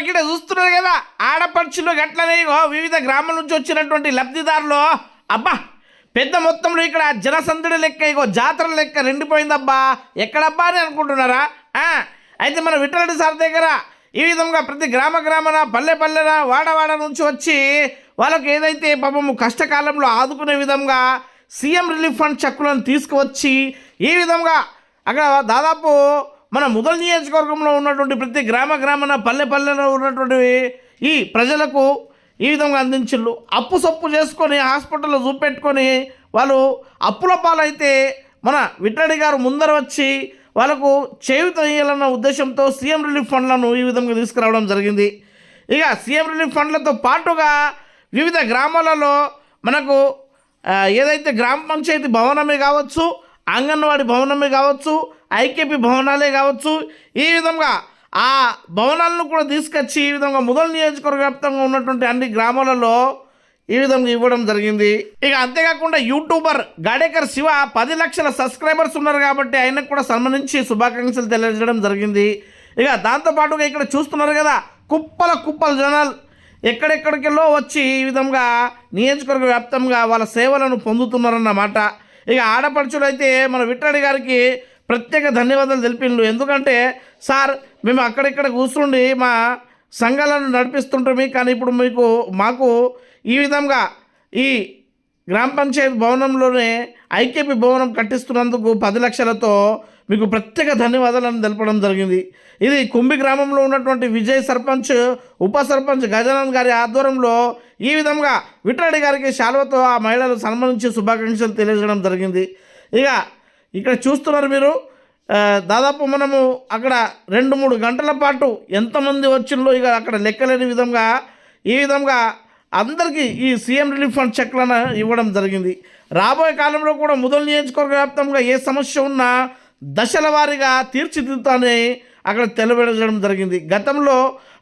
ఇక్కడ చూస్తున్నారు కదా ఆడపడుచులు గట్లనే వివిధ గ్రామాల నుంచి వచ్చినటువంటి లబ్ధిదారులు అబ్బా పెద్ద మొత్తంలో ఇక్కడ జనసందడి లెక్క జాతర లెక్క నిండిపోయిందబ్బా. ఎక్కడబ్బా అని అనుకుంటున్నారా? అయితే మన విఠలరెడ్డి సార్ దగ్గర ఈ విధంగా ప్రతి గ్రామాన పల్లెన వాడవాడ నుంచి వచ్చి వాళ్ళకి ఏదైతే పాపము కష్టకాలంలో ఆదుకునే విధంగా సీఎం రిలీఫ్ ఫండ్ చెక్కులను తీసుకువచ్చి ఈ విధంగా అక్కడ దాదాపు మన ముదల్ నియోజకవర్గంలో ఉన్నటువంటి ప్రతి గ్రామాన పల్లెలో ఉన్నటువంటి ఈ ప్రజలకు ఈ విధంగా అందించిళ్ళు. అప్పు సొప్పు చేసుకొని హాస్పిటల్లో చూపెట్టుకొని వాళ్ళు అప్పుల పాలైతే మన విఠలరెడ్డి గారు ముందర వచ్చి వాళ్ళకు చేయూత ఇవ్వాలన్న ఉద్దేశంతో సీఎం రిలీఫ్ ఫండ్లను ఈ విధంగా తీసుకురావడం జరిగింది. ఇక సీఎం రిలీఫ్ ఫండ్లతో పాటుగా వివిధ గ్రామాలలో మనకు ఏదైతే గ్రామ పంచాయతీ భవనమే కావచ్చు, అంగన్వాడీ భవనమే కావచ్చు, ఐకేపీ భవనాలే కావచ్చు, ఈ విధంగా ఆ భవనాలను కూడా తీసుకొచ్చి ఈ విధంగా ముదల్ నియోజకవర్గ వ్యాప్తంగా ఉన్నటువంటి అన్ని గ్రామాలలో ఈ విధంగా ఇవ్వడం జరిగింది. ఇక అంతేకాకుండా యూట్యూబర్ గాడేకర్ శివ 10 లక్షల సబ్స్క్రైబర్స్ ఉన్నారు కాబట్టి ఆయనకు కూడా సన్మానించి శుభాకాంక్షలు తెలియజేయడం జరిగింది. ఇక దాంతోపాటుగా ఇక్కడ చూస్తున్నారు కదా కుప్పల జనాలు ఎక్కడెక్కడికెళ్ళో వచ్చి ఈ విధంగా నియోజకవర్గ వ్యాప్తంగా వాళ్ళ సేవలను పొందుతున్నారన్నమాట. ఇక ఆడపడుచులు అయితే మన విఠలరెడ్డి గారికి ప్రత్యేక ధన్యవాదాలు తెలిపిండు. ఎందుకంటే సార్ మేము అక్కడిక్కడ కూర్చుండి మా సంఘాలను నడిపిస్తుంటాము, కానీ ఇప్పుడు మాకు ఈ విధంగా ఈ గ్రామ పంచాయతీ భవనంలోనే ఐకేపీ భవనం కట్టిస్తున్నందుకు 10 లక్షలతో మీకు ప్రత్యేక ధన్యవాదాలను తెలపడం జరిగింది. ఇది కుంభి గ్రామంలో ఉన్నటువంటి విజయ్ సర్పంచ్, ఉప సర్పంచ్ గజానంద్ గారి ఆధ్వర్యంలో ఈ విధంగా విఠలరెడ్డి గారికి శాలువతో ఆ మహిళలు సన్మానించి శుభాకాంక్షలు తెలియజేయడం జరిగింది. ఇక ఇక్కడ చూస్తున్నారు మీరు దాదాపు మనము అక్కడ 2-3 గంటల పాటు ఎంతమంది వచ్చిందో ఇక అక్కడ లెక్కలేని విధంగా ఈ విధంగా అందరికీ ఈ సీఎం రిలీఫ్ ఫండ్ చెక్లను ఇవ్వడం జరిగింది. రాబోయే కాలంలో కూడా ముదల్ నియోజకవర్గ వ్యాప్తంగా ఏ సమస్య ఉన్నా దశల వారీగా తీర్చిదిద్దుతానని అక్కడ తెలియజేయడం జరిగింది. గతంలో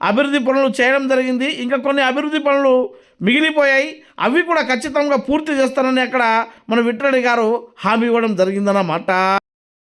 అభివృద్ధి పనులు చేయడం జరిగింది, ఇంకా కొన్ని అభివృద్ధి పనులు మిగిలిపోయాయి, అవి కూడా ఖచ్చితంగా పూర్తి చేస్తానని అక్కడ మన విఠలరెడ్డి గారు హామీ ఇవ్వడం జరిగిందన్నమాట.